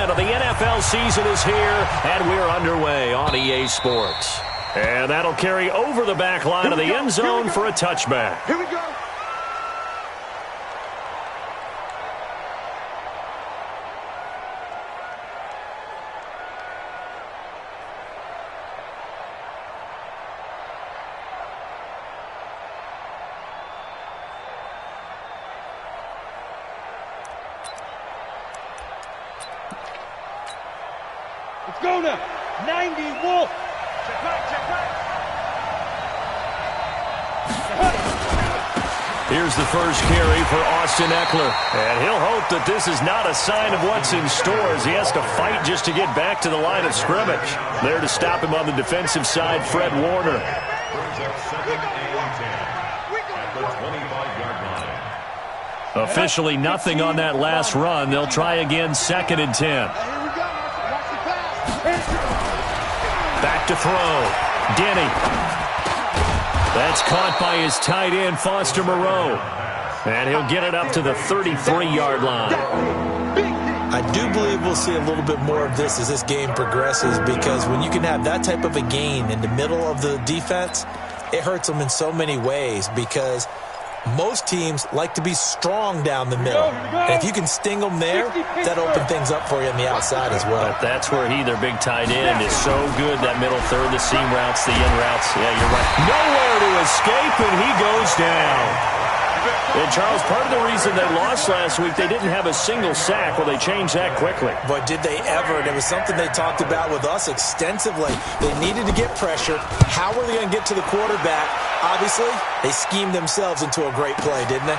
weekend of the NFL season is here, and we're underway on EA Sports. And that'll carry over the back line of the end zone for a touchback. Here we go. Let's go now. 90 Wolf. Check back, check back. Here's the first carry for Austin Eckler. And he'll hope that this is not a sign of what's in store as he has to fight just to get back to the line of scrimmage. There to stop him on the defensive side, Fred Warner. Officially nothing on that last run. They'll try again, 2nd and 10. Back to throw. Denny. That's caught by his tight end, Foster Moreau. And he'll get it up to the 33-yard line. I do believe we'll see a little bit more of this as this game progresses, because when you can have that type of a gain in the middle of the defense, it hurts them in so many ways, because most teams like to be strong down the middle. And if you can sting them there, that'll open things up for you on the outside as well. But that's where their big tight end, is so good. That middle third, the seam routes, the in routes. Yeah, you're right. Nowhere to escape, and he goes down. And, Charles, part of the reason they lost last week, they didn't have a single sack. Well, they changed that quickly. But did they ever? And it was something they talked about with us extensively. They needed to get pressure. How were they going to get to the quarterback? Obviously, they schemed themselves into a great play, didn't they?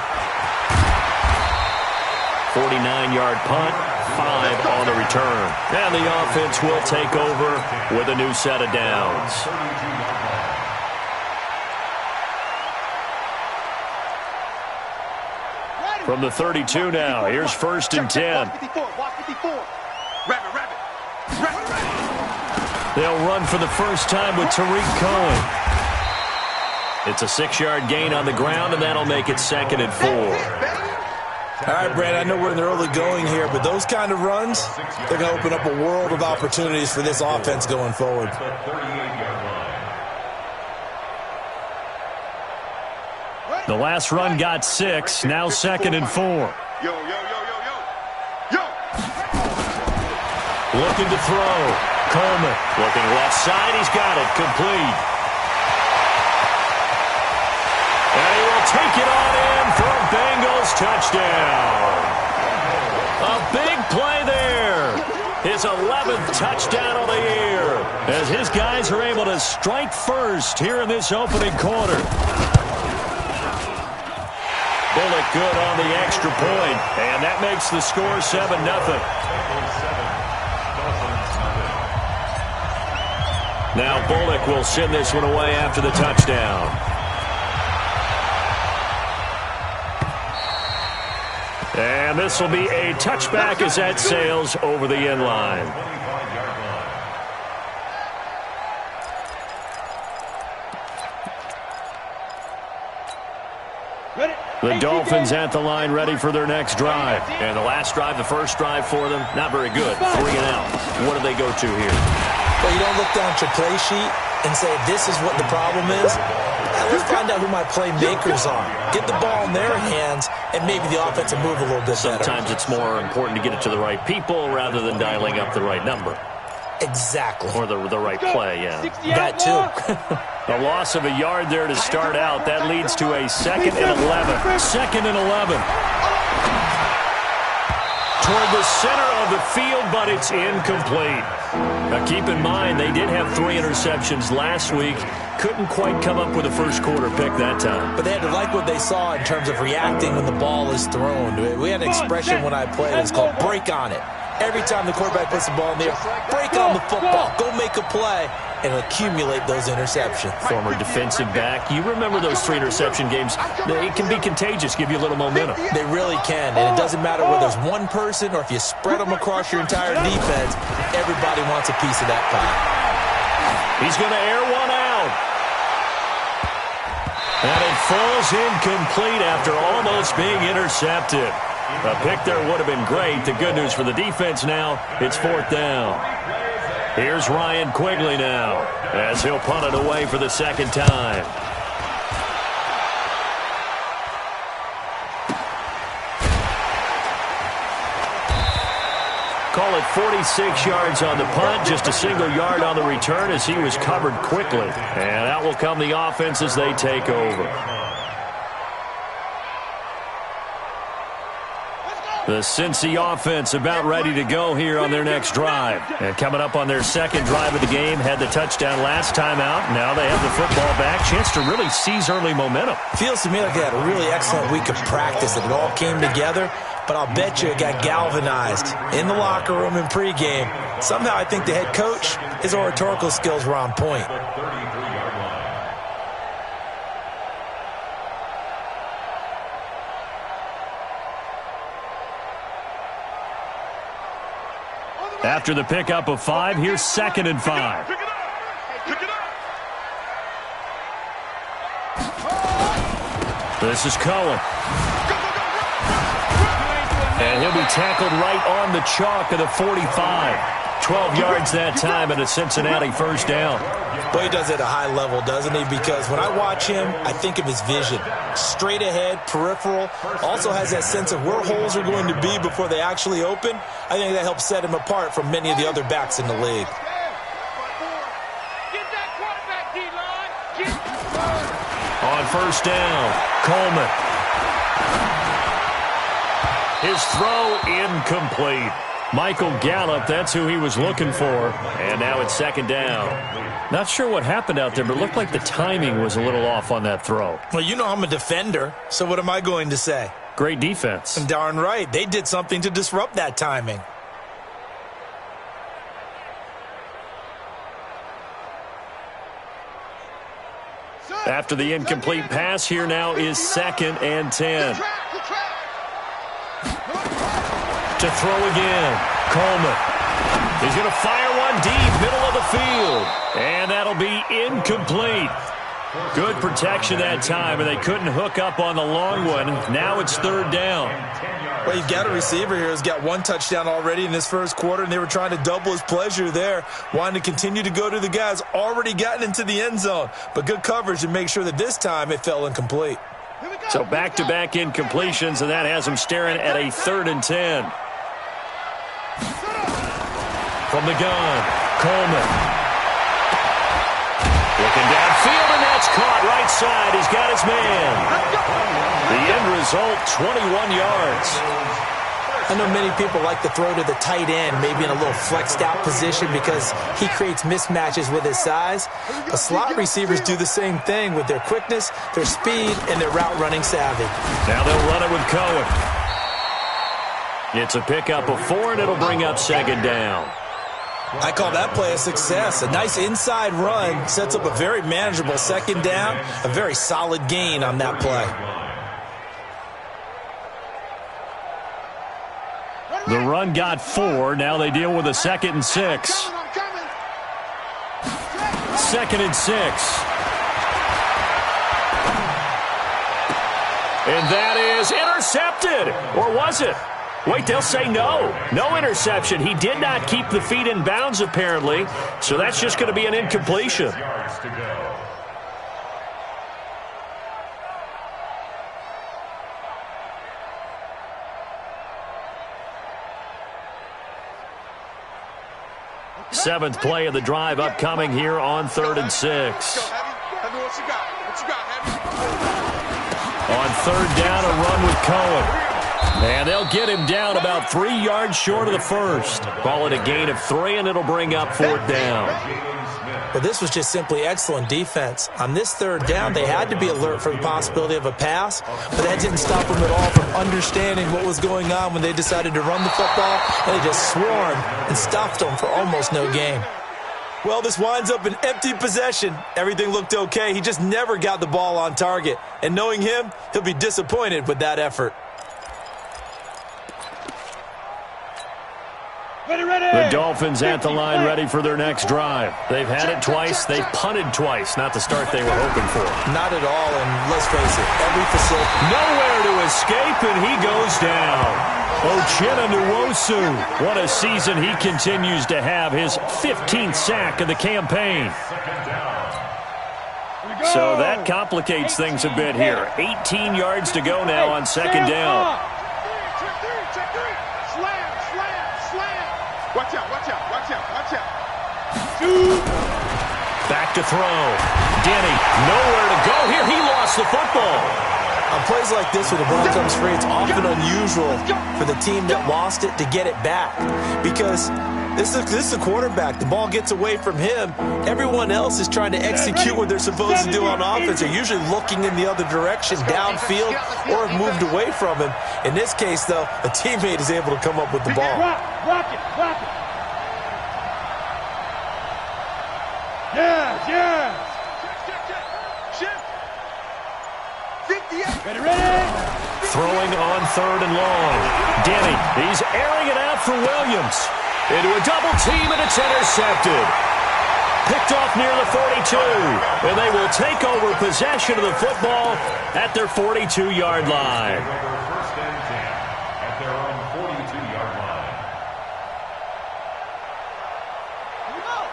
49-yard punt, 5 on the return. And the offense will take over with a new set of downs. From the 32 now, here's 1st and 10. They'll run for the first time with Tariq Cohen. It's a 6-yard gain on the ground, and that'll make it 2nd and 4. All right, Brad, I know we're in the early going here, but those kind of runs, they're going to open up a world of opportunities for this offense going forward. The last run got 6, now 2nd and 4. Yo. Looking to throw. Coleman looking left side. He's got it. Complete. And he will take it on in for a Bengals touchdown. A big play there. His 11th touchdown of the year, as his guys are able to strike first here in this opening quarter. Bullock good on the extra point, and that makes the score 7-0. Now Bullock will send this one away after the touchdown. And this will be a touchback as that sails over the end line. The Dolphins at the line, ready for their next drive. And the last drive, the first drive for them, not very good. 3 and out. What do they go to here? Well, you don't look down at your play sheet and say, this is what the problem is. Let's find out who my playmakers are. Get the ball in their hands, and maybe the offense will move a little bit better. Sometimes it's more important to get it to the right people rather than dialing up the right number. Exactly. Or the right play, yeah. That too. A loss of a yard there to start out. That leads to a 2nd and 11. 2nd and 11. Toward the center of the field, but it's incomplete. Now keep in mind, they did have 3 interceptions last week. Couldn't quite come up with a first quarter pick that time. But they had to like what they saw in terms of reacting when the ball is thrown. We had an expression when I played. It's called break on it. Every time the quarterback puts the ball in the air, break on the football. Go make a play and accumulate those interceptions. Former defensive back. You remember those 3 interception games. It can be contagious, give you a little momentum. They really can, and it doesn't matter whether it's one person or if you spread them across your entire defense, everybody wants a piece of that pie. He's going to air one out. And it falls incomplete after almost being intercepted. A pick there would have been great. The good news for the defense now, it's 4th down. Here's Ryan Quigley now as he'll punt it away for the 2nd time. Call it 46 yards on the punt, just a single yard on the return as he was covered quickly. And out will come the offense as they take over. The Cincy offense about ready to go here on their next drive. And coming up on their 2nd drive of the game, had the touchdown last time out. Now they have the football back. Chance to really seize early momentum. Feels to me like they had a really excellent week of practice and it all came together. But I'll bet you it got galvanized in the locker room in pregame. Somehow I think the head coach, his oratorical skills were on point. After the pickup of 5, here's 2nd and 5. Pick it up. This is Cohen. And he'll be tackled right on the chalk of the 45. 12 yards that time and a Cincinnati 1st down. Boy, he does it at a high level, doesn't he? Because when I watch him, I think of his vision. Straight ahead, peripheral. Also has that sense of where holes are going to be before they actually open. I think that helps set him apart from many of the other backs in the league. Get that quarterback, D-line. On 1st down, Coleman. His throw incomplete. Michael Gallup, that's who he was looking for. And now it's 2nd down. Not sure what happened out there, but it looked like the timing was a little off on that throw. Well, you know I'm a defender, so what am I going to say? Great defense. Darn right. They did something to disrupt that timing. After the incomplete pass, here now is 2nd and 10. To throw again, Coleman. He's going to fire one deep, middle of the field. And that'll be incomplete. Good protection that time, and they couldn't hook up on the long one. Now it's 3rd down. Well, you've got a receiver here who's got 1 touchdown already in this 1st quarter, and they were trying to double his pleasure there, wanting to continue to go to the guys already gotten into the end zone. But good coverage to make sure that this time it fell incomplete. So back-to-back incompletions, and that has them staring at a 3rd and 10. From the gun, Coleman. Looking downfield, and that's caught right side. He's got his man. The end result, 21 yards. I know many people like to throw to the tight end, maybe in a little flexed out position because he creates mismatches with his size. But slot receivers do the same thing with their quickness, their speed, and their route running savvy. Now they'll run it with Cohen. It's a pickup of 4, and it'll bring up 2nd down. I call that play a success. A nice inside run sets up a very manageable 2nd down, a very solid gain on that play. The run got 4. Now they deal with a 2nd and 6. 2nd and 6. And that is intercepted. Or was it? Wait, they'll say no. No interception. He did not keep the feet in bounds, apparently. So that's just going to be an incompletion. Seventh play of the drive upcoming here on 3rd and 6. On 3rd down, a run with Cohen. And they'll get him down about 3 yards short of the 1st. Call it a gain of 3, and it'll bring up 4th down. Well, this was just simply excellent defense. On this 3rd down, they had to be alert for the possibility of a pass, but that didn't stop them at all from understanding what was going on when they decided to run the football, and they just swarmed and stopped them for almost no gain. Well, this winds up an empty possession. Everything looked okay. He just never got the ball on target. And knowing him, he'll be disappointed with that effort. The Dolphins at the line ready for their next drive. They've had it twice. They've punted twice. Not the start they were hoping for. Not at all, and let's face it, every facility... Nowhere to escape, and he goes down. Uchenna Nwosu. What a season he continues to have. His 15th sack of the campaign. So that complicates things a bit here. 18 yards to go now on second down. Watch out, watch out, watch out, watch out. Back to throw. Denny, nowhere to go here. He lost the football. On plays like this where the ball comes free, it's often unusual for the team that lost it to get it back. Because this is a quarterback. The ball gets away from him. Everyone else is trying to execute what they're supposed to do on offense. They're usually looking in the other direction, downfield, or have moved away from him. In this case, though, a teammate is able to come up with the ball. Rock it, rock it. Yes, yes. Ready, ready. Throwing on third and long. Denny, he's airing it out for Williams. Into a double team, and it's intercepted. Picked off near the 42, and they will take over possession of the football at their 42-yard line.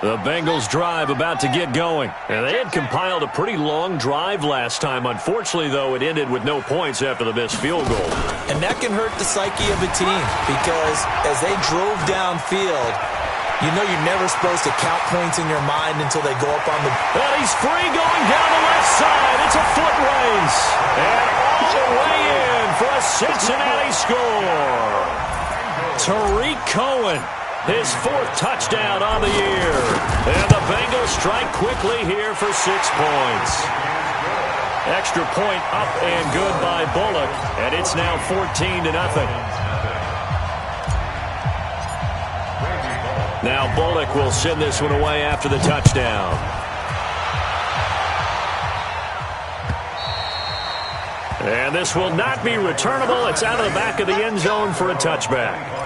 The Bengals drive about to get going. And they had compiled a pretty long drive last time. Unfortunately, though, it ended with no points after the missed field goal. And that can hurt the psyche of a team because as they drove downfield, you know you're never supposed to count points in your mind until they go up on the... And he's free going down the left side. It's a foot race. And all the way in for a Cincinnati score. Tariq Cohen. His fourth touchdown on the year. And the Bengals strike quickly here for 6 points. Extra point up and good by Bullock. And it's now 14-0. Now Bullock will send this one away after the touchdown. And this will not be returnable. It's out of the back of the end zone for a touchback.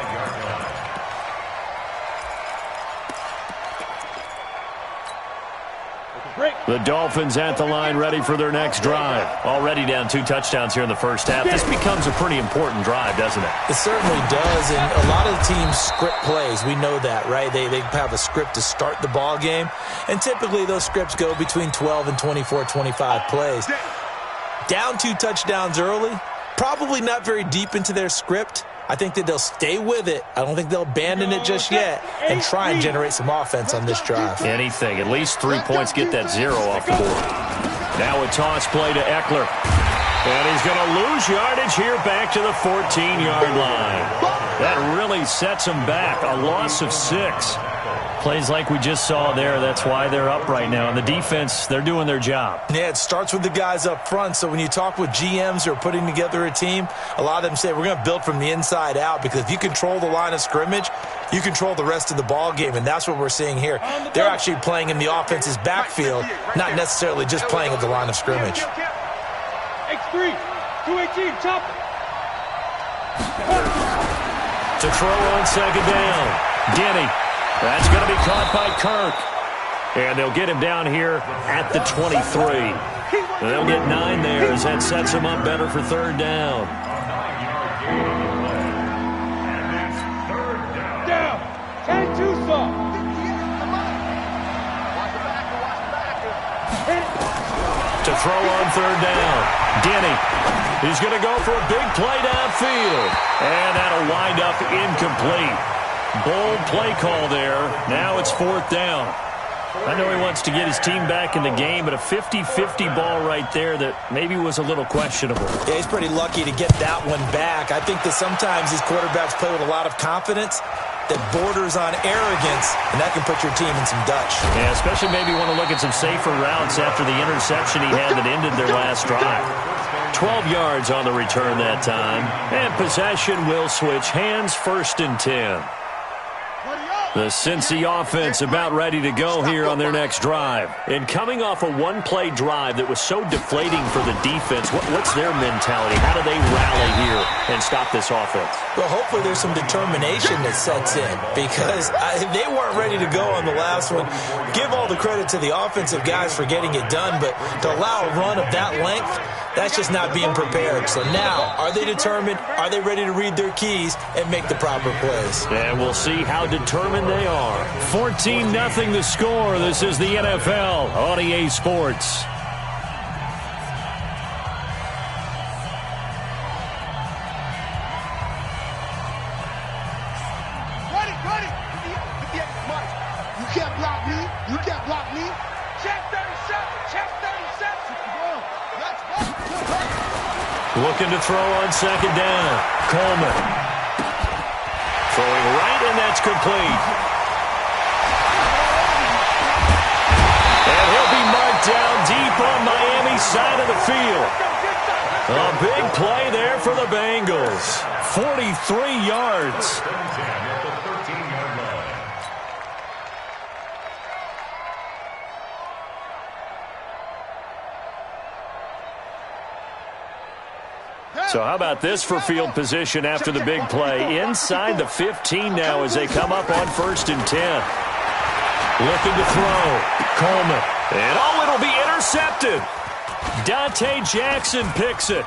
The Dolphins at the line ready for their next drive. Already down 2 touchdowns here in the first half. This becomes a pretty important drive, doesn't it? It certainly does, and a lot of the teams script plays. We know that, right? They have a script to start the ball game, and typically those scripts go between 12 and 24, 25 plays. Down 2 touchdowns early, probably not very deep into their script. I think that they'll stay with it. I don't think they'll abandon it just yet and try and generate some offense on this drive. Anything. At least 3 points. Get that 0 off the board. Now a toss play to Eckler. And he's going to lose yardage here back to the 14-yard line. That really sets him back. A loss of 6. Plays like we just saw there. That's why they're up right now. And the defense, they're doing their job. Yeah, it starts with the guys up front. So when you talk with GMs who are putting together a team, a lot of them say we're going to build from the inside out because if you control the line of scrimmage, you control the rest of the ball game. And that's what we're seeing here. They're actually playing in the offense's backfield, not necessarily just playing at the line of scrimmage. X3, 218, chop it. To throw on second down. Denny. That's going to be caught by Kirk. And they'll get him down here at the 23. They'll get 9 there as that sets him up better for third down. Down. 10-2 soft. To throw on third down. Denny. He's going to go for a big play downfield. And that'll wind up incomplete. Bold play call there. Now it's 4th down. I know he wants to get his team back in the game, but a 50-50 ball right there that maybe was a little questionable. Yeah, he's pretty lucky to get that one back. I think that sometimes these quarterbacks play with a lot of confidence that borders on arrogance, and that can put your team in some Dutch. Yeah, especially maybe want to look at some safer routes after the interception he had that ended their last drive. 12 yards on the return that time, and possession will switch hands, 1st and 10. The Cincy offense about ready to go here on their next drive. And coming off a one-play drive that was so deflating for the defense, what's their mentality? How do they rally here and stop this offense? Well, hopefully there's some determination that sets in because they weren't ready to go on the last one. Give all the credit to the offensive guys for getting it done, but to allow a run of that length, that's just not being prepared. So now, are they determined? Are they ready to read their keys and make the proper plays? And we'll see how determined they are. 14-0 the score. This is the NFL on EA Sports. Ready. You can't block me. You can't block me. Check 37. Check 37. Looking to throw on second down. Coleman. Throwing right, and that's complete. And he'll be marked down deep on Miami's side of the field. A big play there for the Bengals. 43 yards. So how about this for field position after the big play? Inside the 15 now as they come up on 1st and 10. Looking to throw. Coleman. And it'll be intercepted. Dante Jackson picks it.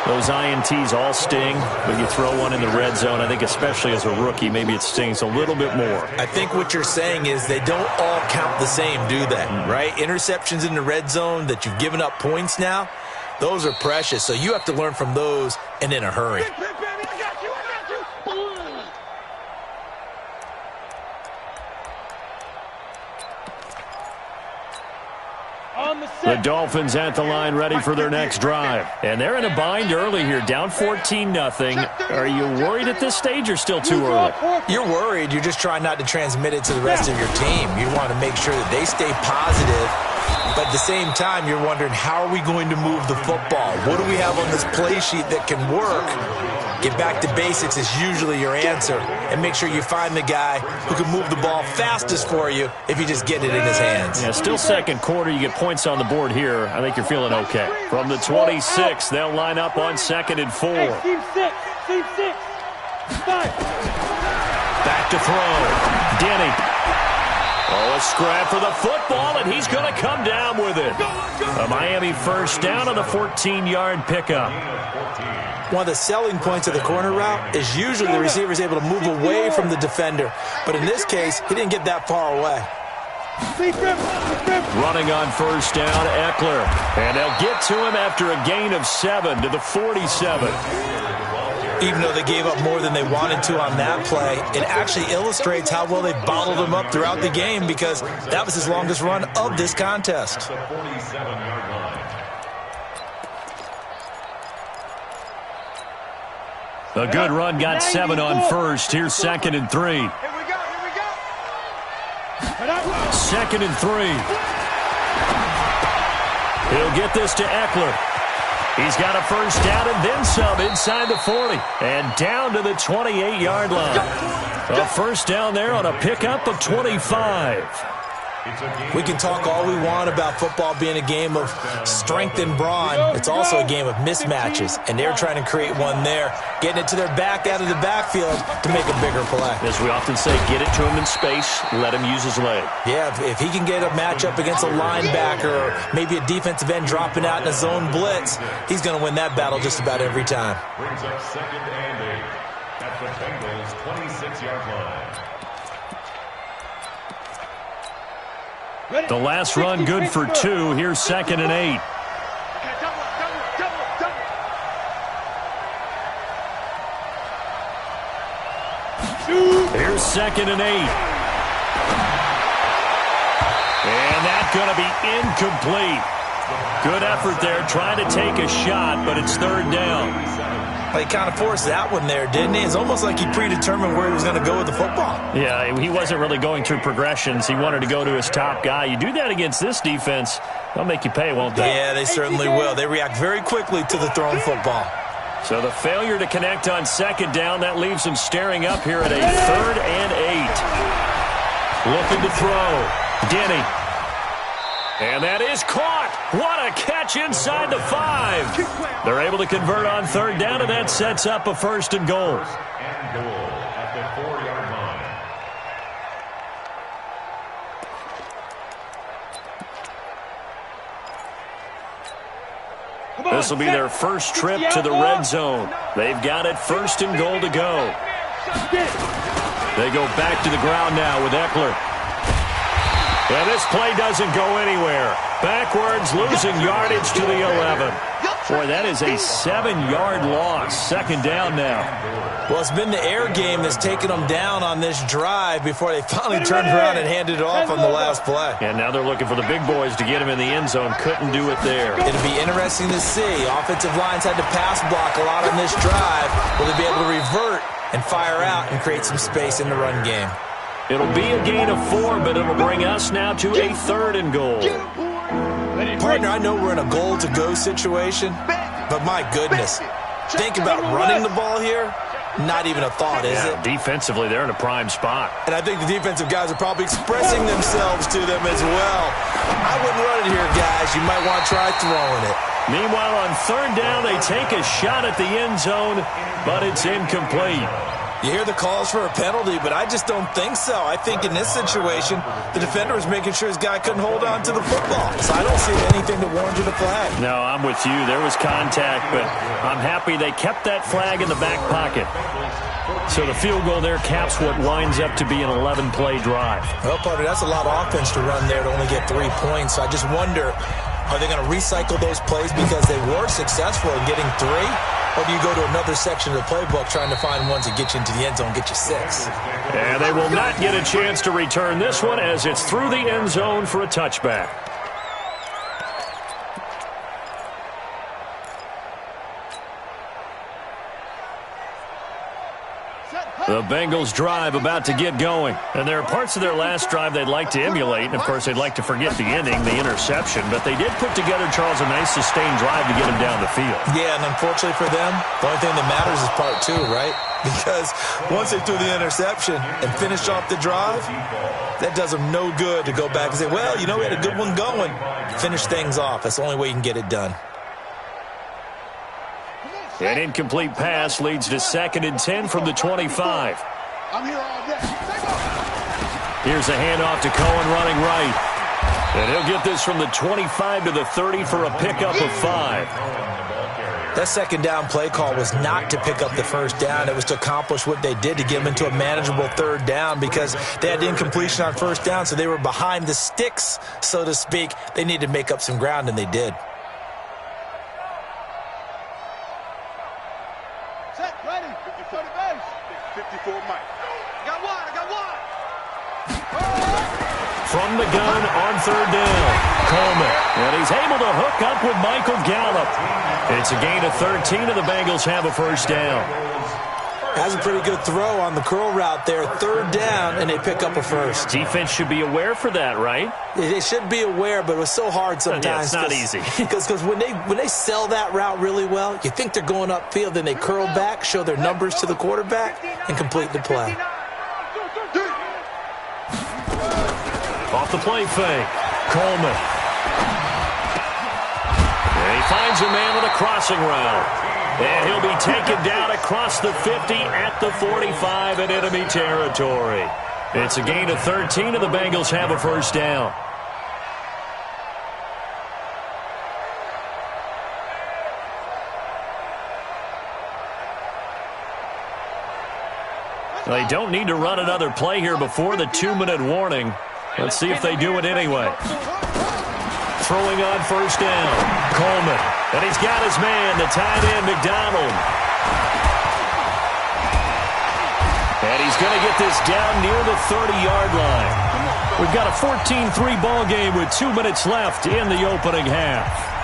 Those INTs all sting, but you throw one in the red zone. I think especially as a rookie, maybe it stings a little bit more. I think what you're saying is they don't all count the same, do they? Right? Interceptions in the red zone that you've given up points now, those are precious. So you have to learn from those and in a hurry. The Dolphins at the line ready for their next drive. And they're in a bind early here, down 14-0. Are you worried at this stage or still too early? You're worried. You're just trying not to transmit it to the rest of your team. You want to make sure that they stay positive. But at the same time, you're wondering, how are we going to move the football? What do we have on this play sheet that can work? Get back to basics is usually your answer. And make sure you find the guy who can move the ball fastest for you if you just get it in his hands. Yeah, still second quarter. You get points on the board here. I think you're feeling okay. From the 26, they'll line up on 2nd and 4. Team 6. 5. Back to throw. Denny. Oh, a scrap for the football, and he's going to come down with it. A Miami first down on the 14-yard pickup. One of the selling points of the corner route is usually the receiver is able to move away from the defender. But in this case, he didn't get that far away. Running on first down, Eckler. And they'll get to him after a gain of 7 to the 47. Even though they gave up more than they wanted to on that play, it actually illustrates how well they bottled him up throughout the game because that was his longest run of this contest. A good run, got 7 on first. Here's 2nd and 3. Here we go. 2nd and 3. He'll get this to Eckler. He's got a first down and then some inside the 40. And down to the 28-yard line. A first down there on a pickup of 25. We can talk all we want about football being a game of strength and brawn. It's also a game of mismatches, and they're trying to create one there, getting it to their back out of the backfield to make a bigger play. As we often say, get it to him in space, let him use his leg. Yeah, if he can get a matchup against a linebacker or maybe a defensive end dropping out in a zone blitz, he's going to win that battle just about every time. Brings up 2nd and 8 at the Bengals' 26-yard line. The last run good for 2. Here's 2nd and 8. Here's 2nd and 8. And that's going to be incomplete. Good effort there, trying to take a shot, but it's 3rd down. Well, he kind of forced that one there, didn't he? It's almost like he predetermined where he was going to go with the football. Yeah, he wasn't really going through progressions. He wanted to go to his top guy. You do that against this defense, they'll make you pay, won't they? Yeah, they certainly will. They react very quickly to the thrown football. So the failure to connect on second down, that leaves him staring up here at a 3rd and 8. Looking to throw. Denny. And that is caught. What a catch inside the 5. They're able to convert on 3rd down, and that sets up a 1st and goal. And goal at the 4-yard line. This will be their first trip to the red zone. They've got it 1st and goal to go. They go back to the ground now with Eckler. And this play doesn't go anywhere. Backwards, losing yardage to the 11. Boy, that is a 7-yard loss. 2nd down now. Well, it's been the air game that's taken them down on this drive before they finally turned around and handed it off on the last play. And now they're looking for the big boys to get him in the end zone. Couldn't do it there. It'll be interesting to see. Offensive lines had to pass block a lot on this drive. Will they be able to revert and fire out and create some space in the run game? It'll be a gain of 4, but it'll bring us now to a 3rd and goal. Partner, I know we're in a goal-to-go situation, but my goodness, think about running the ball here. Not even a thought, is it? Defensively, they're in a prime spot. And I think the defensive guys are probably expressing themselves to them as well. I wouldn't run it here, guys. You might want to try throwing it. Meanwhile, on 3rd down, they take a shot at the end zone, but it's incomplete. You hear the calls for a penalty, but I just don't think so. I think in this situation, the defender was making sure his guy couldn't hold on to the football. So I don't see anything to warrant a flag. No, I'm with you. There was contact, but I'm happy they kept that flag in the back pocket. So the field goal there caps what winds up to be an 11-play drive. Well, partner, that's a lot of offense to run there to only get 3 points. So I just wonder, are they going to recycle those plays because they were successful in getting 3? Or do you go to another section of the playbook trying to find ones that get you into the end zone, get you 6? And they will not get a chance to return this one as it's through the end zone for a touchback. The Bengals drive about to get going. And there are parts of their last drive they'd like to emulate. And, of course, they'd like to forget the ending, the interception. But they did put together, Charles, a nice sustained drive to get him down the field. Yeah, and unfortunately for them, the only thing that matters is part 2, right? Because once they threw the interception and finished off the drive, that does them no good to go back and say, well, you know, we had a good one going. Finish things off. That's the only way you can get it done. An incomplete pass leads to 2nd and 10 from the 25. I'm here all day. Here's a handoff to Cohen running right. And he'll get this from the 25 to the 30 for a pickup of 5. That 2nd down play call was not to pick up the 1st down. It was to accomplish what they did to get them into a manageable 3rd down because they had incompletion on 1st down, so they were behind the sticks, so to speak. They needed to make up some ground, and they did. From the gun on 3rd down, Coleman. And he's able to hook up with Michael Gallup. It's a gain of 13, and the Bengals have a 1st down. That's a pretty good throw on the curl route there. 3rd down, and they pick up a 1st. Defense should be aware for that, right? They should be aware, but it was so hard sometimes. Yeah, it's not easy. Because when they sell that route really well, you think they're going upfield, then they curl back, show their numbers to the quarterback, and complete the play. Off the play fake, Coleman. And he finds a man with a crossing route. And he'll be taken down across the 50 at the 45 in enemy territory. It's a gain of 13, and the Bengals have a 1st down. They don't need to run another play here before the 2-minute warning. Let's see if they do it anyway. Throwing on 1st down, Coleman. And he's got his man, the tight end, McDonald. And he's going to get this down near the 30-yard line. We've got a 14-3 ball game with 2 minutes left in the opening half.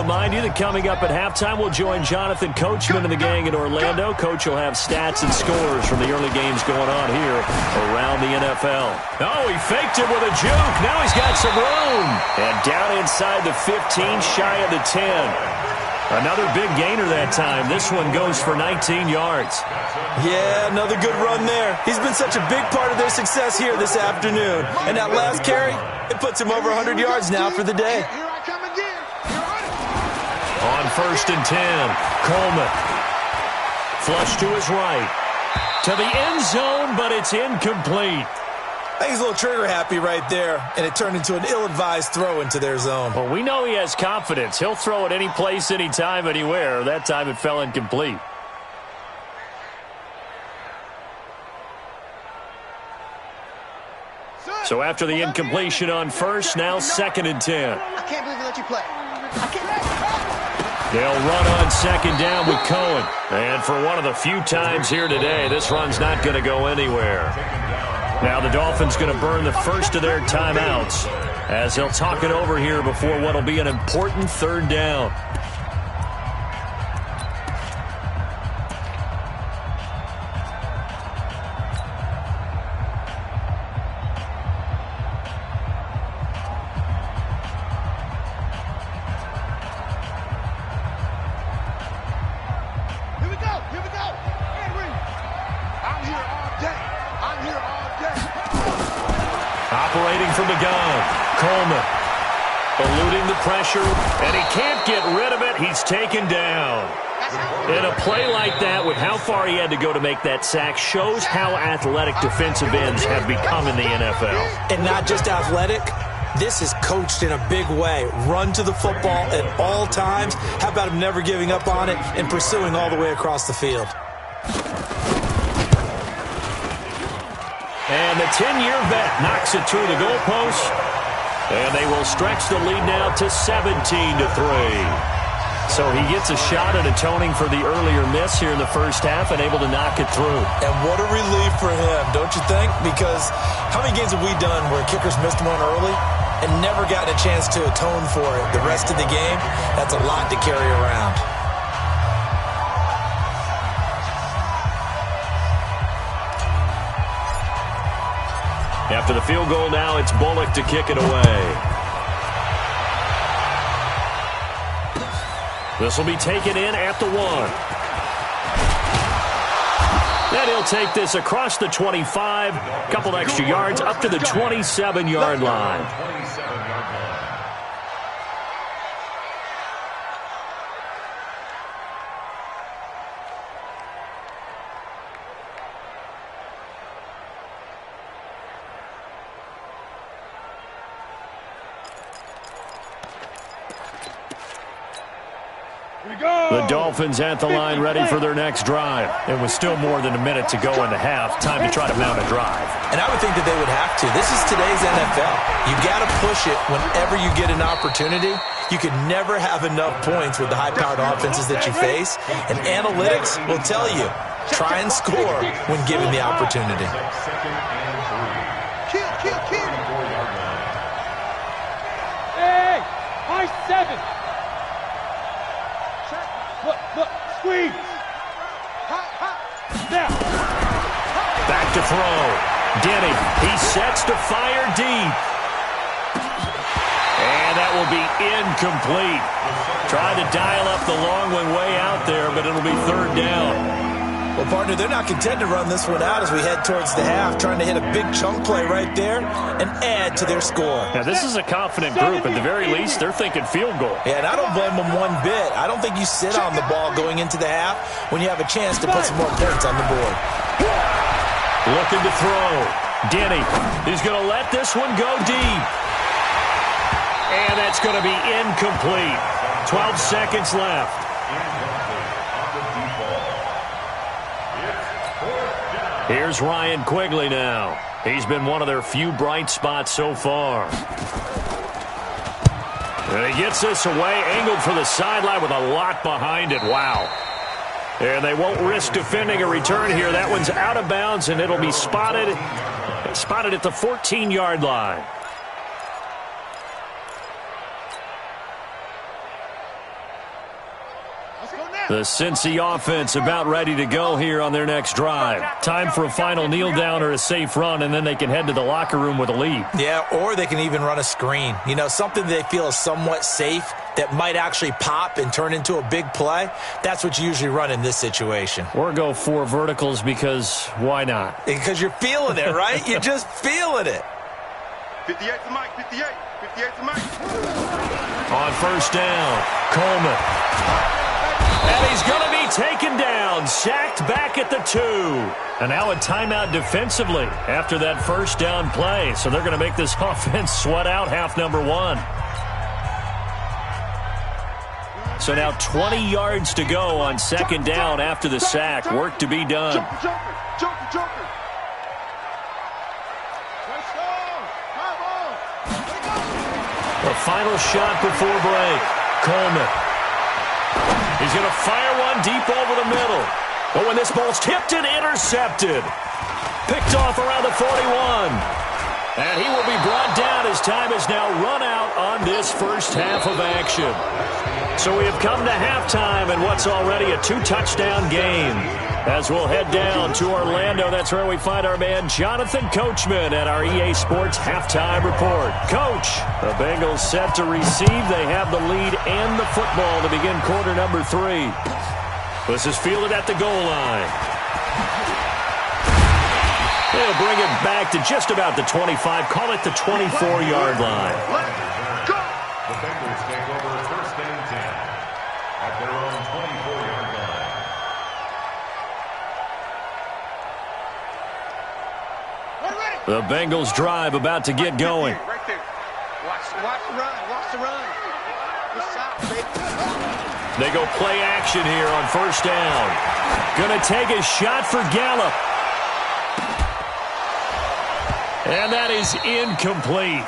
remind you that coming up at halftime, we'll join Jonathan Coachman and the gang in Orlando. Coach will have stats and scores from the early games going on here around the NFL. Oh, he faked it with a juke. Now he's got some room. And down inside the 15, shy of the 10. Another big gainer that time. This one goes for 19 yards. Yeah, another good run there. He's been such a big part of their success here this afternoon. And that last carry, it puts him over 100 yards now for the day. Here I come again. On 1st and 10, Coleman. Flush to his right. To the end zone, but it's incomplete. I think he's a little trigger happy right there, and it turned into an ill-advised throw into their zone. Well, we know he has confidence. He'll throw it any place, anytime, anywhere. That time it fell incomplete. So after the incompletion on 1st, now 2nd and 10. I can't believe they let you play. They'll run on 2nd down with Cohen. And for one of the few times here today, this run's not going to go anywhere. Now the Dolphins going to burn the first of their timeouts as they'll talk it over here before what will be an important 3rd down. Here we go. Henry. I'm here all day. Operating from the gun, Coleman. Eluding the pressure, and he can't get rid of it. He's taken down. And a play like that, with how far he had to go to make that sack, shows how athletic defensive ends have become in the NFL. And not just athletic, this is coached in a big way. Run to the football at all times. How about him never giving up on it and pursuing all the way across the field? And the 10-year vet knocks it through the goalpost. And they will stretch the lead now to 17-3. So he gets a shot at atoning for the earlier miss here in the first half and able to knock it through. And what a relief for him, don't you think? Because how many games have we done where kickers missed one early and never gotten a chance to atone for it the rest of the game? That's a lot to carry around. After the field goal now, it's Bullock to kick it away. This will be taken in at the 1. Then he'll take this across the 25, couple extra yards up to the 27-yard line. The Dolphins at the line ready for their next drive. It was still more than a minute to go in the half. Time to try to mount a drive. And I would think that they would have to. This is today's NFL. You got to push it whenever you get an opportunity. You could never have enough points with the high-powered offenses that you face. And analytics will tell you, try and score when given the opportunity. Kill. Hey, high 7. Look, squeeze. Now. Back to throw. Denny, he sets to fire deep. And that will be incomplete. Tried to dial up the long one way out there, but it'll be 3rd down. Well, partner, they're not content to run this one out as we head towards the half, trying to hit a big chunk play right there and add to their score. Now, this is a confident group. At the very least, they're thinking field goal. Yeah, and I don't blame them one bit. I don't think you sit on the ball going into the half when you have a chance to put some more points on the board. Looking to throw. Denny, he's going to let this one go deep. And that's going to be incomplete. 12 seconds left. Here's Ryan Quigley now. He's been one of their few bright spots so far. And he gets this away, angled for the sideline with a lot behind it. Wow. And they won't risk defending a return here. That one's out of bounds, and it'll be spotted at the 14-yard line. The Cincy offense about ready to go here on their next drive. Time for a final kneel down or a safe run, and then they can head to the locker room with a lead. Yeah, or they can even run a screen. You know, something they feel is somewhat safe that might actually pop and turn into a big play. That's what you usually run in this situation. Or go 4 verticals because why not? Because you're feeling it, right? You're just feeling it. 58 to Mike, 58 to Mike. On first down, Coleman. And he's going to be taken down, sacked back at the 2. And now a timeout defensively after that first down play. So they're going to make this offense sweat out half number 1. So now 20 yards to go on second down after the sack. Work to be done. Joker. The final shot before break. Coleman. He's going to fire one deep over the middle. But when this ball's tipped and intercepted. Picked off around the 41. And he will be brought down as time has now run out on this first half of action. So we have come to halftime in what's already a 2-touchdown game. As we'll head down to Orlando, that's where we find our man Jonathan Coachman at our EA Sports Halftime Report. Coach, the Bengals set to receive. They have the lead and the football to begin quarter number 3. This is fielded at the goal line. They'll bring it back to just about the 25, call it the 24-yard line. The Bengals take over first and 10 at their own 24-yard line. The Bengals drive about to get going. Right there. Watch the run. Good shot, baby. They go play action here on first down. Gonna take a shot for Gallup. And that is incomplete.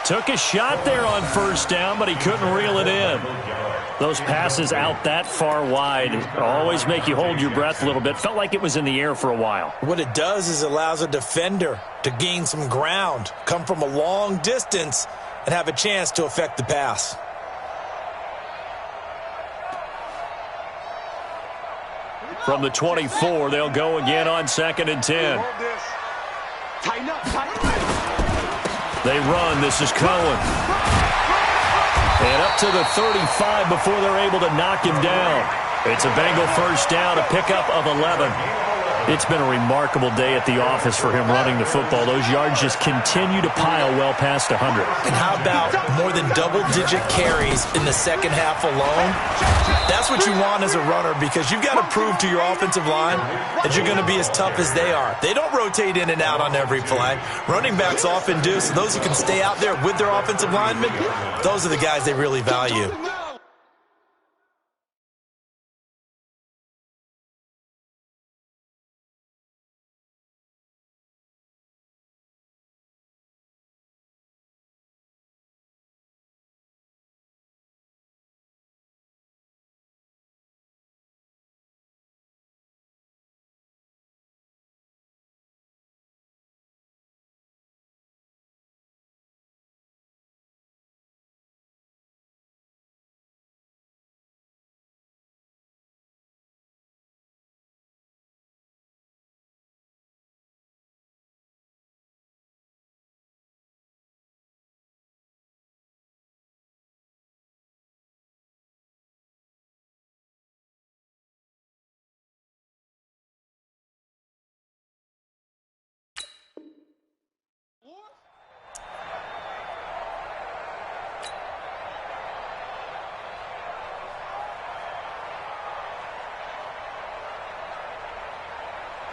Took a shot there on first down, but he couldn't reel it in. Those passes out that far wide always make you hold your breath a little bit. Felt like it was in the air for a while. What it does is it allows a defender to gain some ground, come from a long distance, and have a chance to affect the pass. From the 24, they'll go again on second and 10. Tighten up. They run. This is Cohen. And up to the 35 before they're able to knock him down. It's a Bengal first down, a pickup of 11. It's been a remarkable day at the office for him running the football. Those yards just continue to pile well past 100. And how about more than double-digit carries in the second half alone? That's what you want as a runner, because you've got to prove to your offensive line that you're going to be as tough as they are. They don't rotate in and out on every play. Running backs often do, so those who can stay out there with their offensive linemen, those are the guys they really value.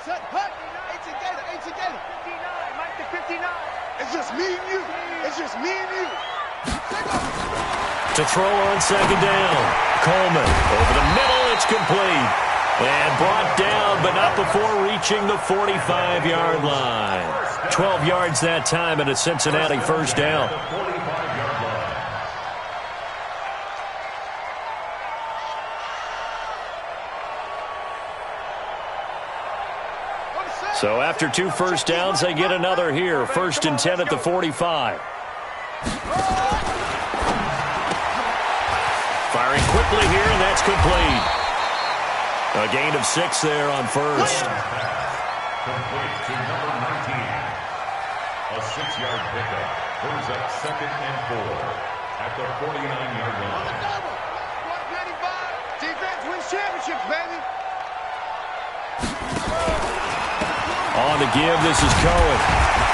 Set, hut. Eight together. 59, Mike to 59. It's just me and you. To throw on second down. Coleman over the middle. It's complete. And brought down, but not before reaching the 45-yard line. 12 yards that time and a Cincinnati first down. So after 2 first downs, they get another here. First and 10 at the 45. Firing quickly here, and that's complete. A gain of 6 there on first. Complete to number 19. A 6-yard pickup. Brings up 2nd and 4 at the 49-yard line. 195. Defense wins championships, baby. On the give, this is Cohen.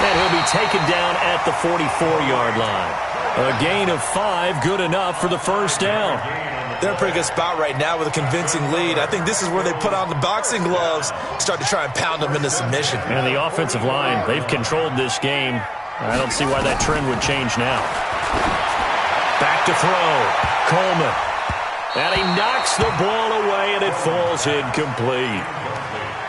And he'll be taken down at the 44-yard line. A gain of 5, good enough for the first down. They're in a pretty good spot right now with a convincing lead. I think this is where they put on the boxing gloves, start to try and pound them into submission. And the offensive line, they've controlled this game. I don't see why that trend would change now. Back to throw. Coleman. And he knocks the ball away, and it falls incomplete.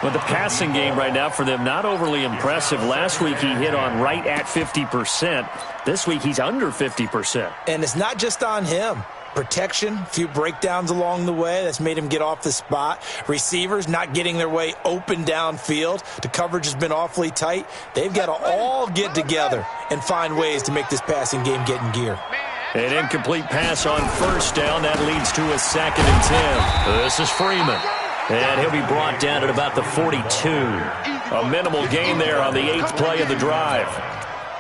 But the passing game right now for them, not overly impressive. Last week he hit on right at 50%. This week he's under 50%. And it's not just on him. Protection, a few breakdowns along the way. That's made him get off the spot. Receivers not getting their way open downfield. The coverage has been awfully tight. They've got to all get together and find ways to make this passing game get in gear. An incomplete pass on first down. That leads to a 2nd and 10. This is Freeman. And he'll be brought down at about the 42. A minimal gain there on the 8th play of the drive.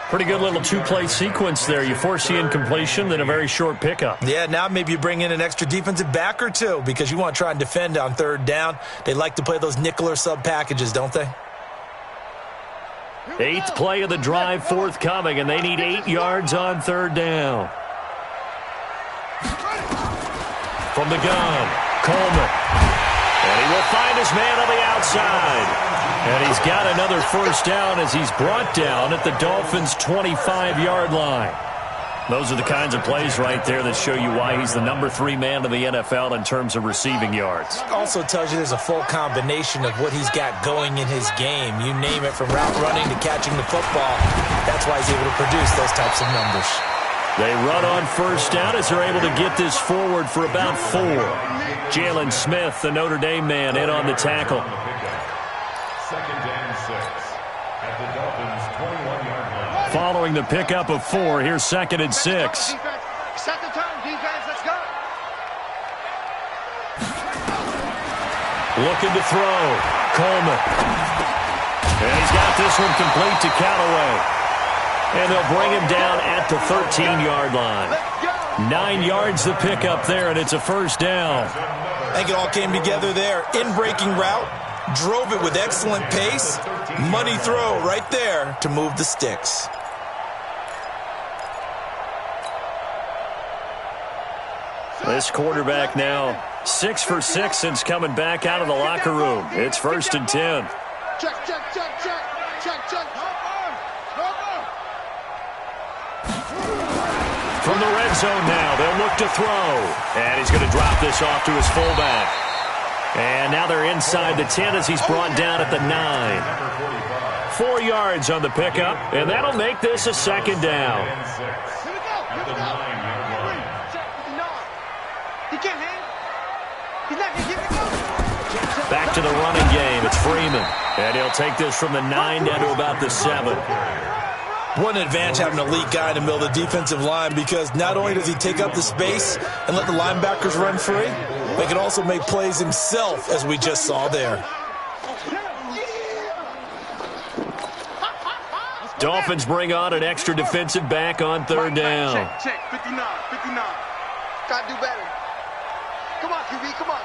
Pretty good little 2-play sequence there. You force the incompletion, then a very short pickup. Yeah, now maybe you bring in an extra defensive back or two because you want to try and defend on 3rd down. They like to play those nickel or sub packages, don't they? 8th play of the drive forthcoming, and they need 8 yards on 3rd down. From the gun, Coleman. And he will find his man on the outside. And he's got another first down as he's brought down at the Dolphins' 25-yard line. Those are the kinds of plays right there that show you why he's the number 3 man in the NFL in terms of receiving yards. Also tells you there's a full combination of what he's got going in his game. You name it, from route running to catching the football. That's why he's able to produce those types of numbers. They run on first down as they're able to get this forward for about 4. Jalen Smith, the Notre Dame man, in on the tackle. 2nd and 6 at the Dolphins' 21-yard line. Following the pickup of 4, here's 2nd and 6. Set the tone, defense. Let's go. Looking to throw. Coleman. And he's got this one complete to Callaway. And they'll bring him down at the 13-yard line. 9 yards the pickup there, and it's a first down. I think it all came together there. In-breaking route, drove it with excellent pace. Money throw right there to move the sticks. This quarterback now 6 for 6 since coming back out of the locker room. It's 1st and 10. Check, check, check, check. Check, check. From the red zone now, they'll look to throw. And he's going to drop this off to his fullback. And now they're inside the 10 as he's brought down at the 9. 4 yards on the pickup, and that'll make this a 2nd down. Here we go. Here we go. He can't hang. He's not going to give it. Back to the running game. It's Freeman. And he'll take this from the 9 down to about the 7. What an advantage having an elite guy in the middle of the defensive line, because not only does he take up the space and let the linebackers run free, but he can also make plays himself, as we just saw there. Dolphins bring on an extra defensive back on 3rd down. Check, 59, 59. Gotta do better. Come on, QB, come on.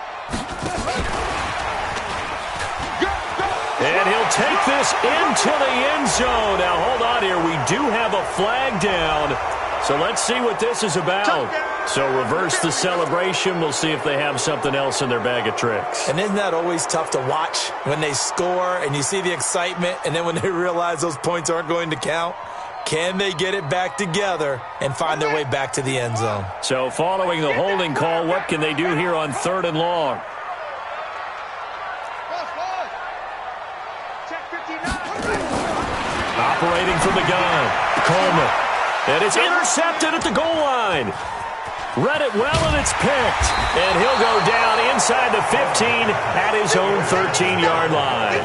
And he'll take this into the end zone. Now, hold on here. We do have a flag down. So let's see what this is about. So reverse the celebration. We'll see if they have something else in their bag of tricks. And isn't that always tough to watch when they score and you see the excitement, and then when they realize those points aren't going to count? Can they get it back together and find their way back to the end zone? So following the holding call, what can they do here on 3rd and long? Operating from the gun, Coleman. And it's intercepted at the goal line. Read it well, and it's picked. And he'll go down inside the 15 at his own 13-yard line.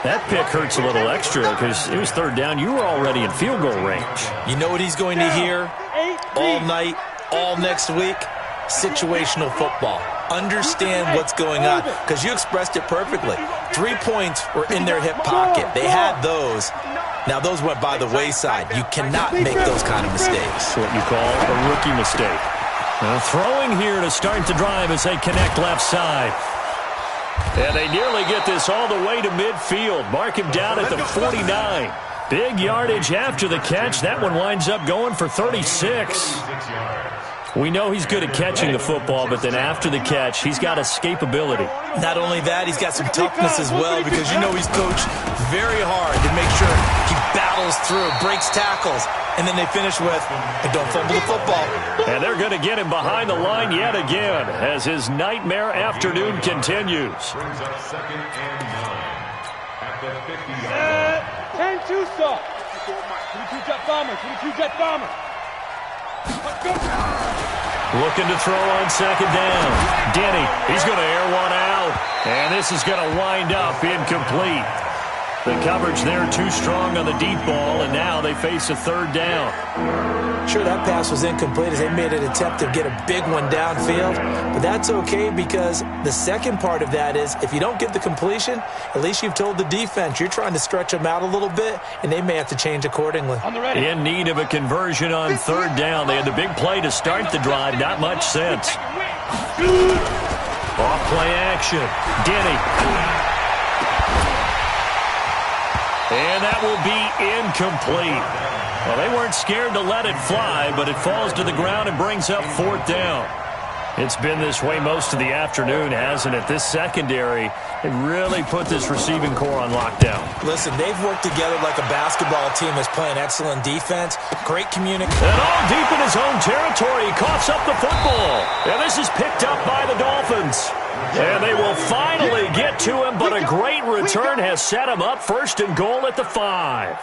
That pick hurts a little extra because it was 3rd down. You were already in field goal range. You know what he's going to hear all night, all next week? Situational football. understand what's going on, because you expressed it perfectly. 3 points were in their hip pocket. They had those. Now, those went by the wayside. You cannot make those kind of mistakes. What you call a rookie mistake. Now, throwing here to start the drive as they connect left side. And they nearly get this all the way to midfield. Mark him down at the 49. Big yardage after the catch. That one winds up going for 36. We know he's good at catching the football, but then after the catch, he's got escapability. Not only that, he's got some toughness as well, because you know he's coached very hard to make sure he battles through, breaks tackles, and then they finish with, and don't fumble the football. And they're going to get him behind the line yet again as his nightmare afternoon continues. Brings up 2nd and 9 at the 50-yard line. 10-2 stop. 22 jet bomber. 22 jet bomber. Let's go. Looking to throw on 2nd down. Denny, he's going to air one out. And this is going to wind up incomplete. The coverage there too strong on the deep ball, and now they face a 3rd down. Sure, that pass was incomplete as they made an attempt to get a big one downfield, but that's okay, because the second part of that is if you don't get the completion, at least you've told the defense you're trying to stretch them out a little bit, and they may have to change accordingly. In need of a conversion on 3rd down. They had the big play to start the drive. Not much sense. Off play action. Denny. And that will be incomplete. Well, they weren't scared to let it fly, but it falls to the ground and brings up 4th down. It's been this way most of the afternoon, hasn't it? This secondary, they really put this receiving core on lockdown. Listen, they've worked together like a basketball team that's playing excellent defense, great communication. And all deep in his own territory, he coughs up the football. And this is picked up by the Dolphins. And they will finally get to him, but a great return has set him up 1st and goal at the 5.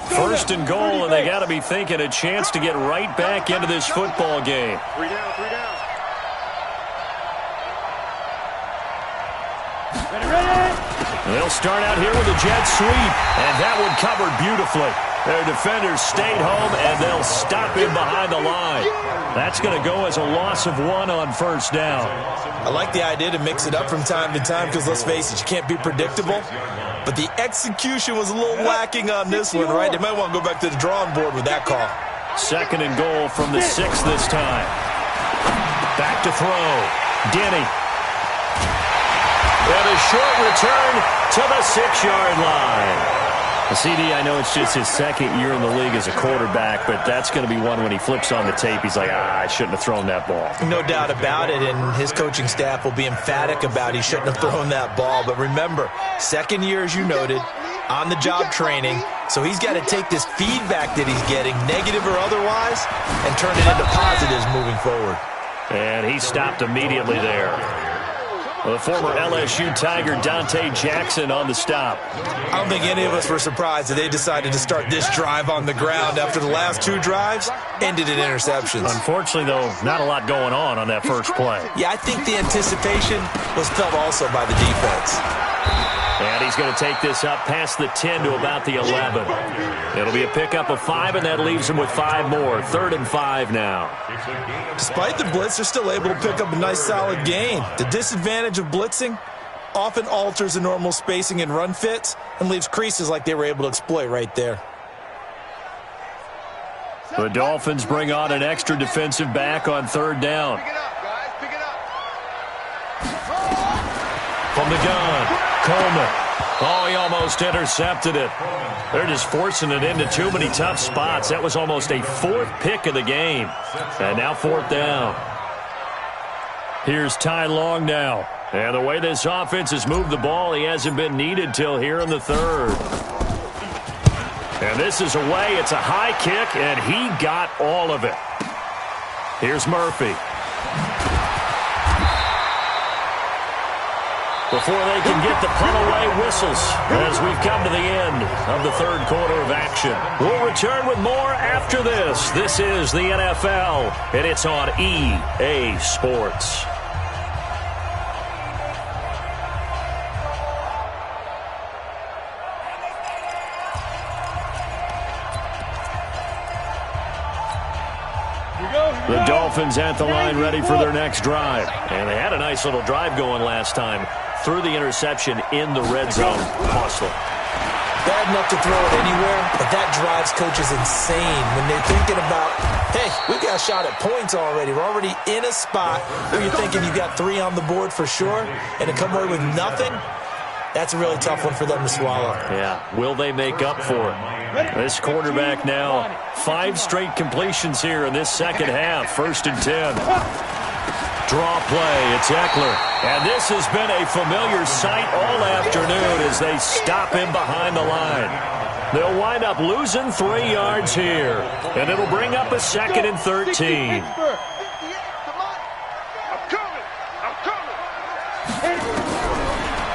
First and goal, and they got to be thinking a chance to get right back into this football game. 3 down, 3 down. Ready. They'll start out here with a jet sweep, and that one covered beautifully. Their defenders stayed home, and they'll stop him behind the line. That's going to go as a loss of 1 on 1st down. I like the idea to mix it up from time to time, because let's face it, you can't be predictable. But the execution was a little lacking on this one, right? They might want to go back to the drawing board with that call. 2nd and goal from the 6 this time. Back to throw. Denny. And a short return to the 6-yard line. CD, I know it's just his 2nd year in the league as a quarterback, but that's going to be one when he flips on the tape, he's like, I shouldn't have thrown that ball. No doubt about it, and his coaching staff will be emphatic about he shouldn't have thrown that ball. But remember, 2nd year, as you noted, on-the-job training, so he's got to take this feedback that he's getting, negative or otherwise, and turn it into positives moving forward. And he stopped immediately there. The former LSU Tiger Dante Jackson on the stop. I don't think any of us were surprised that they decided to start this drive on the ground after the last 2 drives ended in interceptions. Unfortunately, though, not a lot going on that first play. Yeah, I think the anticipation was felt also by the defense. And he's going to take this up past the 10 to about the 11. It'll be a pickup of 5, and that leaves him with 5 more. 3rd and 5 now. Despite the blitz, they're still able to pick up a nice solid gain. The disadvantage of blitzing often alters the normal spacing and run fits and leaves creases like they were able to exploit right there. The Dolphins bring on an extra defensive back on 3rd down. Pick it up, guys. Pick it up. From the gun, Coleman. Oh, he almost intercepted it. They're just forcing it into too many tough spots. That was almost a 4th pick of the game. And now 4th down. Here's Ty Long now. And the way this offense has moved the ball, he hasn't been needed till here in the 3rd. And this is away. It's a high kick, and he got all of it. Here's Murphy. Before they can get the punt away, whistles as we've come to the end of the 3rd quarter of action. We'll return with more after this. This is the NFL, and it's on EA Sports. The Dolphins at the line ready for their next drive. And they had a nice little drive going last time. Threw the interception in the red zone. Costly. Bad enough to throw it anywhere, but that drives coaches insane when they're thinking about, hey, we got a shot at points already. We're already in a spot where you're thinking you got 3 on the board for sure, and to come away with nothing, that's a really tough one for them to swallow. Yeah, will they make up for it? This quarterback now, 5 straight completions here in this second half. 1st and 10. Draw play, it's Eckler. And this has been a familiar sight all afternoon as they stop him behind the line. They'll wind up losing 3 yards here. And it'll bring up a 2nd and 13.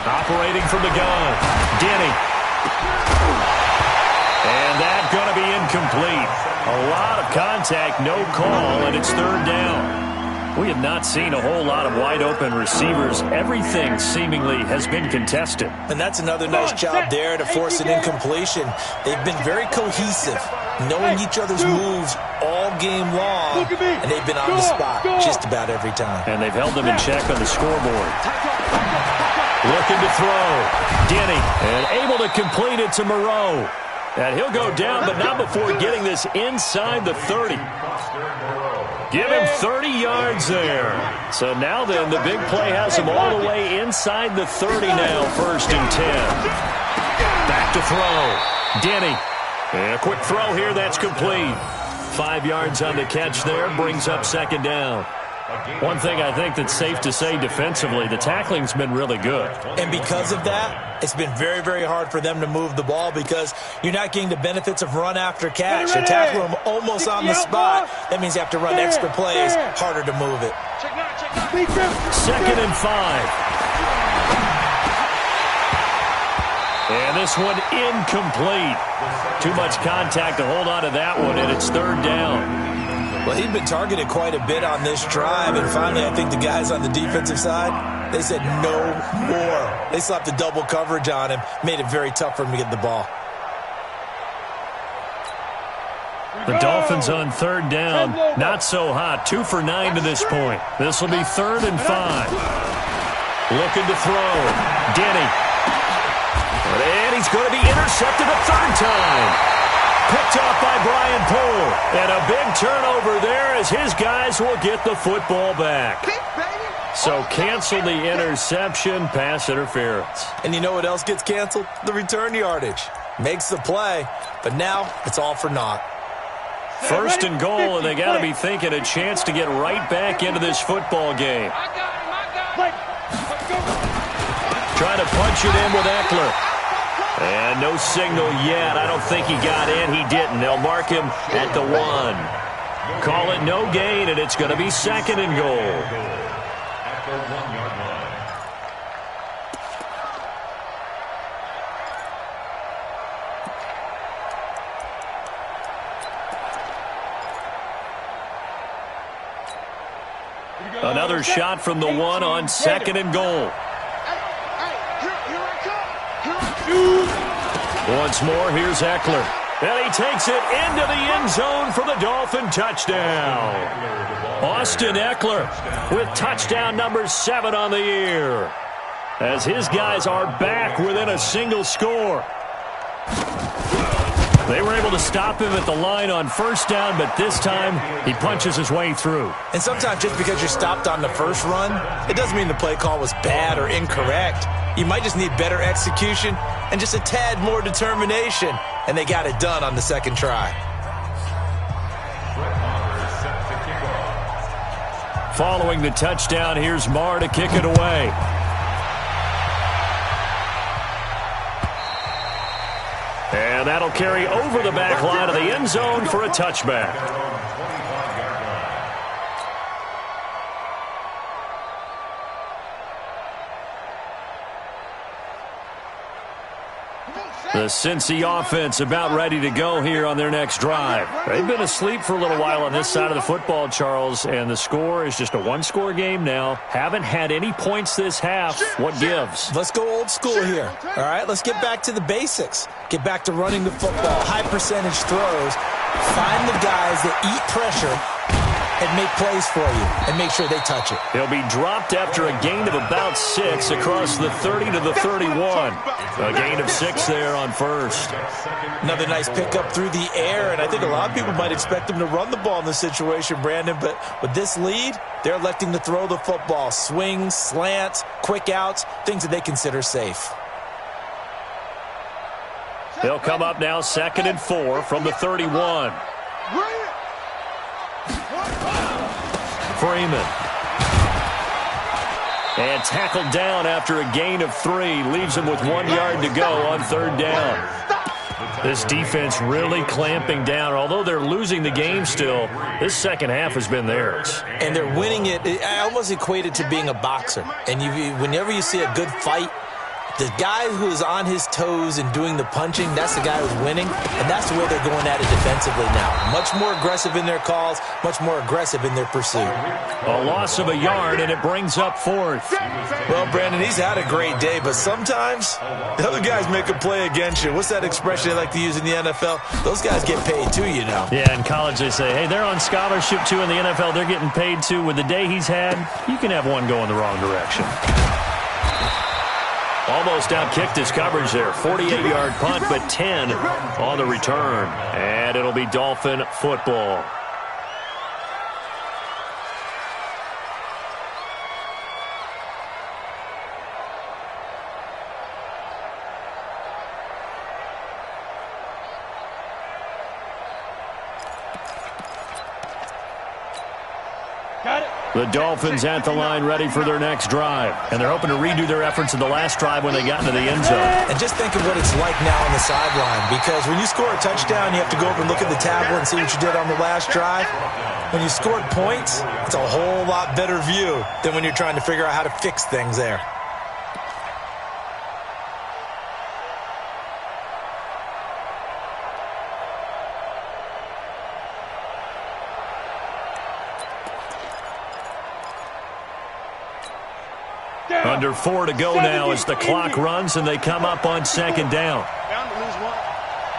Operating from the gun, Denny. And that's going to be incomplete. A lot of contact, no call, and it's 3rd down. We have not seen a whole lot of wide-open receivers. Everything seemingly has been contested. And that's another nice job there to force an incompletion. They've been very cohesive, knowing each other's moves all game long, and they've been on the spot just about every time. And they've held them in check on the scoreboard. Looking to throw. Denny, and able to complete it to Moreau. And he'll go down, but not before getting this inside the 30. Give him 30 yards there. So now then, the big play has him all the way inside the 30 now, 1st and 10. Back to throw. Denny. And a quick throw here, that's complete. 5 yards on the catch there, brings up 2nd down. One thing I think that's safe to say defensively, the tackling's been really good. And because of that, it's been very, very hard for them to move the ball because you're not getting the benefits of run after catch. You tackle them almost on the spot. That means you have to run extra plays, harder to move it. 2nd and 5. And this one incomplete. Too much contact to hold on to that one, and it's 3rd down. Well, he'd been targeted quite a bit on this drive, and finally I think the guys on the defensive side, they said no more. They slapped the double coverage on him, made it very tough for him to get the ball. The Dolphins on 3rd down, not so hot. 2 for 9 to this point. This will be 3rd and 5. Looking to throw. Denny. And he's going to be intercepted a 3rd time. Picked off by Brian Poole. And a big turnover there as his guys will get the football back. So cancel the interception, pass interference. And you know what else gets canceled? The return yardage. Makes the play, but now it's all for naught. 1st and goal, and they got to be thinking a chance to get right back into this football game. Trying to punch it in with Eckler. And no signal yet. I don't think he got in. He didn't. They'll mark him at the 1. Call it no gain, and it's going to be 2nd and goal. At the 1-yard line. Another shot from the 1 on 2nd and goal. Once more, here's Eckler. And he takes it into the end zone for the Dolphin touchdown. Austin Eckler with touchdown number 7 on the year. As his guys are back within a single score. They were able to stop him at the line on 1st down, but this time he punches his way through. And sometimes just because you're stopped on the first run, it doesn't mean the play call was bad or incorrect. You might just need better execution and just a tad more determination, and they got it done on the 2nd try. Following the touchdown, here's Marr to kick it away. And that'll carry over the back line of the end zone for a touchback. The Cincy offense about ready to go here on their next drive. They've been asleep for a little while on this side of the football, Charles, and the score is just a 1-score game now. Haven't had any points this half. What gives? Let's go old school here. All right, let's get back to the basics. Get back to running the football, high percentage throws. Find the guys that eat pressure and make plays for you and make sure they touch it. He'll be dropped after a gain of about 6 across the 30 to the 31. A gain of 6 there on first. Another nice pickup through the air, and I think a lot of people might expect him to run the ball in this situation, Brandon, but with this lead, they're electing to throw the football. Swings, slants, quick outs, things that they consider safe. They'll come up now 2nd and 4 from the 31. Freeman. And tackled down after a gain of 3. Leaves him with 1 yard to go on 3rd down. This defense really clamping down. Although they're losing the game still, this second half has been theirs. And they're winning it. I almost equate it to being a boxer. And whenever you see a good fight, the guy who is on his toes and doing the punching, that's the guy who's winning, and that's the way they're going at it defensively now. Much more aggressive in their calls, much more aggressive in their pursuit. A loss of a yard, and it brings up 4th. Well, Brandon, he's had a great day, but sometimes the other guys make a play against you. What's that expression they like to use in the NFL? Those guys get paid too, you know. Yeah, in college they say, hey, they're on scholarship too. In the NFL, they're getting paid too. With the day he's had, you can have one go in the wrong direction. Almost outkicked his coverage there. 48-yard punt, but 10 on the return. And it'll be Dolphin football. Got it. The Dolphins at the line ready for their next drive. And they're hoping to redo their efforts in the last drive when they got into the end zone. And just think of what it's like now on the sideline, because when you score a touchdown, you have to go over and look at the tablet and see what you did on the last drive. When you scored points, it's a whole lot better view than when you're trying to figure out how to fix things there. Under 4 to go now as the clock runs and they come up on 2nd down. Bound to lose one.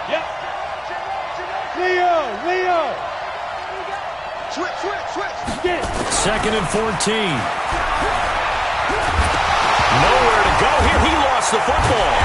Yep. Leo. Switch. Get it. 2nd and 14. Nowhere to go here. He lost the football.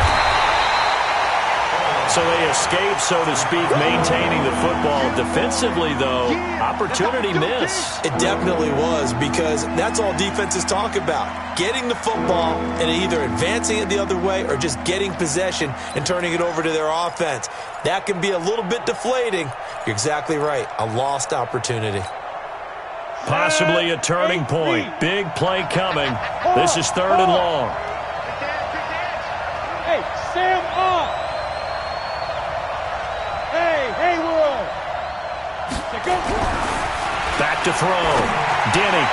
So they escape, so to speak, maintaining the football. Defensively, though, opportunity miss. It definitely was, because that's all defenses talk about. Getting the football and either advancing it the other way or just getting possession and turning it over to their offense. That can be a little bit deflating. You're exactly right. A lost opportunity. Possibly a turning point. Big play coming. This is 3rd and long. Hey, Sam up. Hey, we're on. Go. Back to throw. Denny.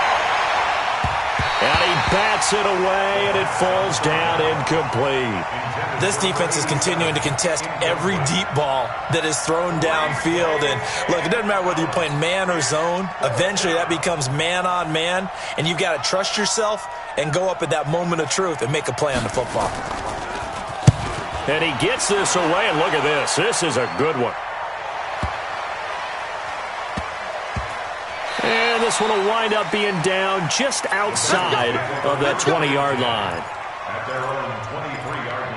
And he bats it away, and it falls down incomplete. This defense is continuing to contest every deep ball that is thrown downfield. And, look, it doesn't matter whether you're playing man or zone. Eventually, that becomes man on man, and you've got to trust yourself and go up at that moment of truth and make a play on the football. And he gets this away, and look at this. This is a good one. And this one will wind up being down just outside of that 20-yard line. At their own 23-yard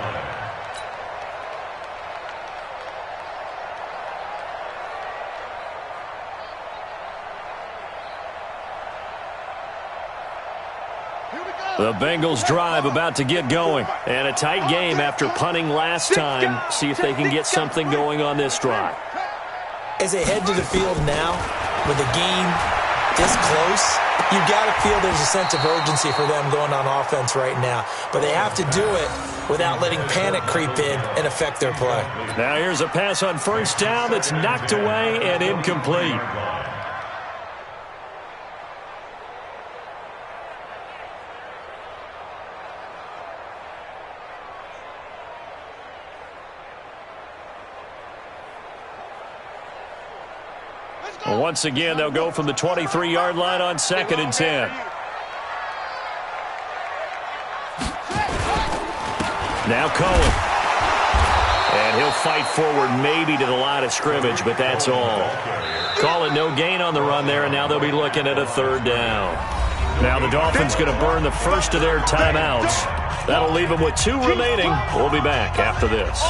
line. The Bengals drive about to get going. And a tight game after punting last time. See if they can get something going on this drive. As they head to the field now, with the game this close, you've got to feel there's a sense of urgency for them going on offense right now. But they have to do it without letting panic creep in and affect their play. Now here's a pass on 1st down that's knocked away and incomplete. Once again, they'll go from the 23-yard line on 2nd and 10. Now Cohen. And he'll fight forward maybe to the line of scrimmage, but that's all. Call it no gain on the run there, and now they'll be looking at a third down. Now the Dolphins going to burn the first of their timeouts. That'll leave them with 2 remaining. We'll be back after this.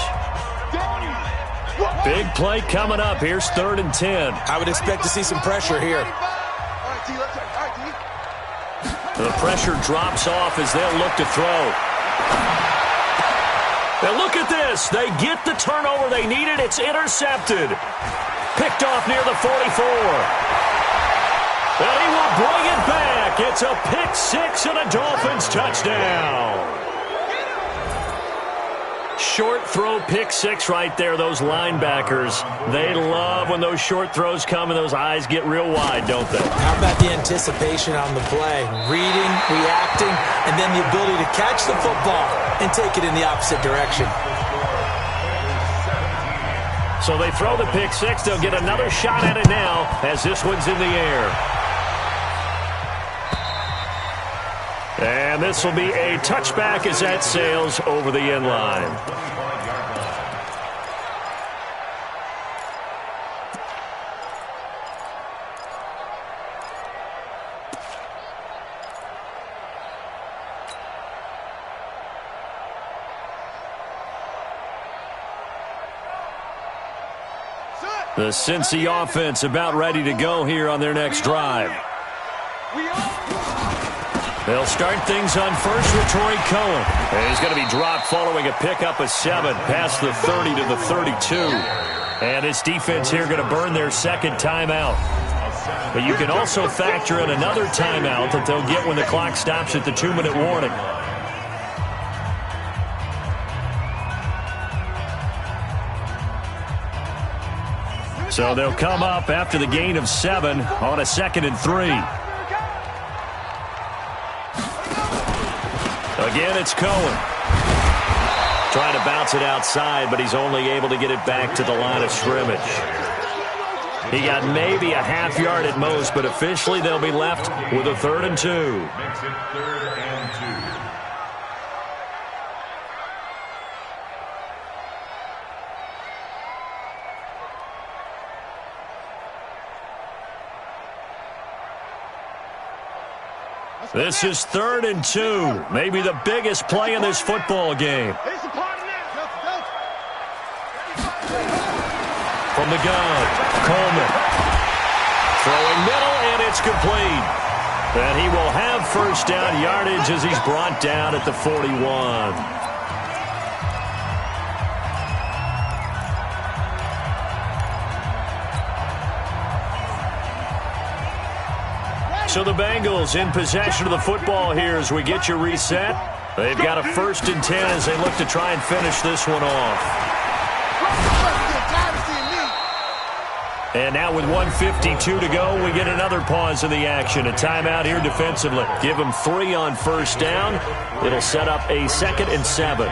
Big play coming up. Here's 3rd and 10. I would expect to see some pressure here. The pressure drops off as they'll look to throw. Now look at this. They get the turnover they needed. It's intercepted. Picked off near the 44. And he will bring it back. It's a pick 6 and a Dolphins touchdown. Short throw pick 6 right there. Those linebackers, they love when those short throws come and those eyes get real wide, don't they? How about the anticipation on the play? Reading, reacting, and then the ability to catch the football and take it in the opposite direction. So they throw the pick 6. They'll get another shot at it now as this one's in the air. And this will be a touchback as that sails over the end line. The Cincy offense about ready to go here on their next drive. They'll start things on first with Torrey Cohen. And he's going to be dropped following a pickup of 7 past the 30 to the 32. And this defense here going to burn their second timeout. But you can also factor in another timeout that they'll get when the clock stops at the 2-minute warning. So they'll come up after the gain of 7 on a 2nd and 3. Again, it's Cohen. Trying to bounce it outside, but he's only able to get it back to the line of scrimmage. He got maybe a half yard at most, but officially they'll be left with a 3rd and 2. Makes it 3rd and 2. This is 3rd and 2. Maybe the biggest play in this football game. From the gun, Coleman. Throwing middle, and it's complete. And he will have first down yardage as he's brought down at the 41. So the Bengals in possession of the football here as we get you reset. They've got a 1st and 10 as they look to try and finish this one off. And now with 1:52 to go, we get another pause in the action. A timeout here defensively. Give them 3 on first down. It'll set up a 2nd and 7.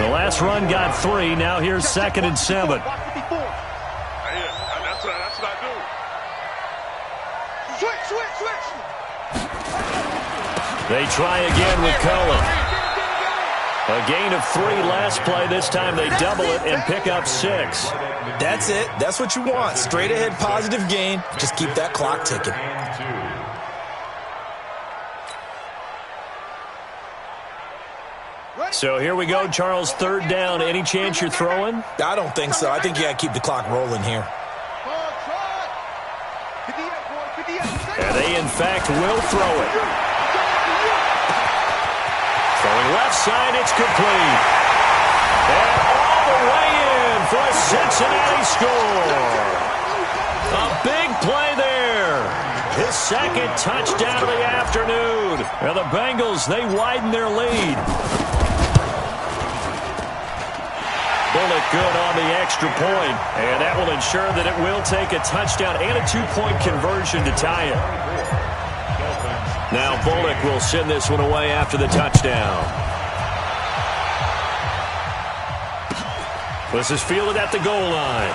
The last run got 3. Now here's 2nd and 7. They try again with Cohen. A gain of 3 last play. This time they double it and pick up 6. That's it. That's what you want. Straight ahead positive gain. Just keep that clock ticking. So here we go, Charles. 3rd down. Any chance you're throwing? I don't think so. I think you got to keep the clock rolling here. And they, in fact, will throw it. Throwing left side, it's complete. And all the way in for a Cincinnati score. A big play there. His 2nd touchdown of the afternoon. And the Bengals, they widen their lead. Bullock good on the extra point, and that will ensure that it will take a touchdown and a 2-point conversion to tie it. Now Bullock will send this one away after the touchdown. This is fielded at the goal line.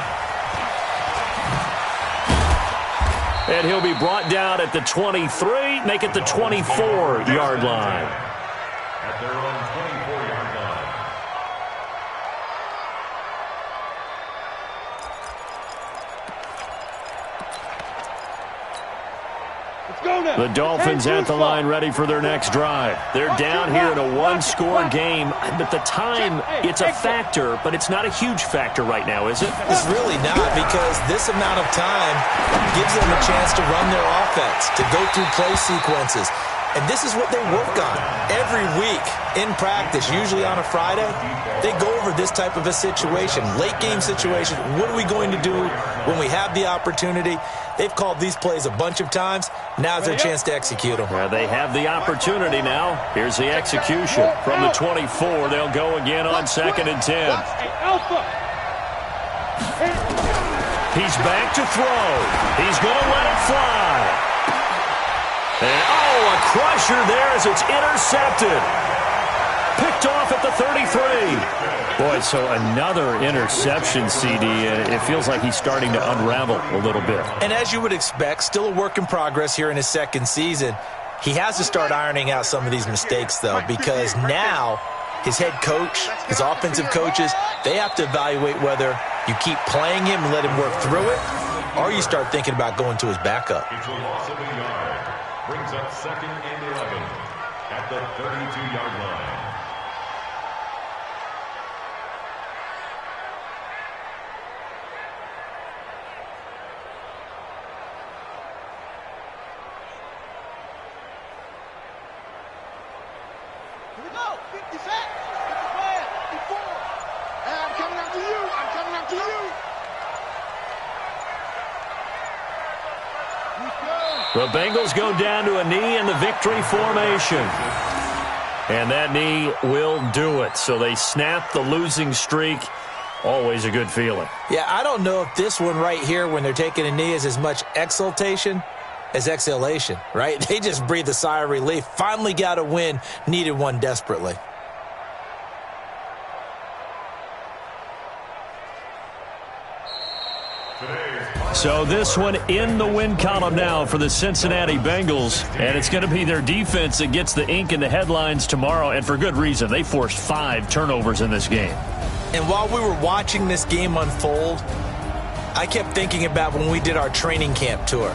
And he'll be brought down at the 23, make it the 24-yard line. At their own 24-yard line. The Dolphins at the line ready for their next drive. They're down here in a one-score game, but the time, it's a factor, but it's not a huge factor right now, is it? It's really not, because this amount of time gives them a chance to run their offense, to go through play sequences. And this is what they work on every week in practice, usually on a Friday. They go over this type of a situation, late game situation. What are we going to do when we have the opportunity? They've called these plays a bunch of times. Now's their chance to execute them. Yeah, they have the opportunity now. Here's the execution. From the 24, they'll go again on 2nd and 10. He's back to throw. He's going to let it fly. And, a crusher there as it's intercepted. Picked off at the 33. Boy, so another interception, CD, and it feels like he's starting to unravel a little bit. And as you would expect, still a work in progress here in his second season. He has to start ironing out some of these mistakes, though, because now his head coach, his offensive coaches, they have to evaluate whether you keep playing him and let him work through it, or you start thinking about going to his backup. It's a loss of a yard. Brings up 2nd and 11 at the 32-yard line. Here we go. 50 seconds. 54. Hey, I'm coming after you. I'm coming after you. The Bengals go down to a knee in the victory formation. And that knee will do it. So they snap the losing streak. Always a good feeling. Yeah, I don't know if this one right here, when they're taking a knee, is as much exultation as exhalation, right? They just breathe a sigh of relief. Finally got a win, needed one desperately. So this one in the win column now for the Cincinnati Bengals. And it's going to be their defense that gets the ink in the headlines tomorrow. And for good reason. They forced 5 turnovers in this game. And while we were watching this game unfold, I kept thinking about when we did our training camp tour.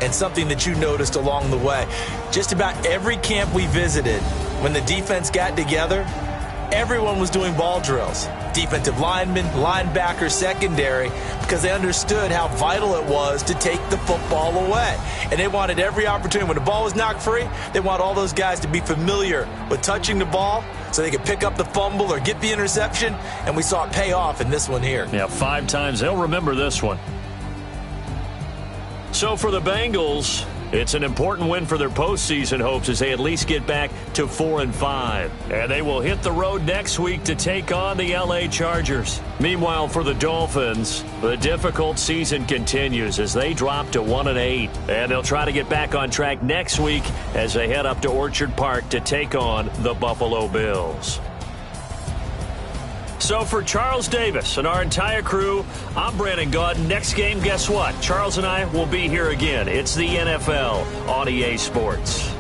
And something that you noticed along the way. Just about every camp we visited, when the defense got together, everyone was doing ball drills. Defensive linemen, linebackers, secondary, because they understood how vital it was to take the football away. And they wanted every opportunity. When the ball was knocked free, they want all those guys to be familiar with touching the ball so they could pick up the fumble or get the interception. And we saw it pay off in this one here. Yeah, 5 times. They'll remember this one. So for the Bengals, it's an important win for their postseason hopes as they at least get back to 4-5. And they will hit the road next week to take on the LA Chargers. Meanwhile, for the Dolphins, the difficult season continues as they drop to 1-8. And they'll try to get back on track next week as they head up to Orchard Park to take on the Buffalo Bills. So for Charles Davis and our entire crew, I'm Brandon Gaudin. Next game, guess what? Charles and I will be here again. It's the NFL on EA Sports.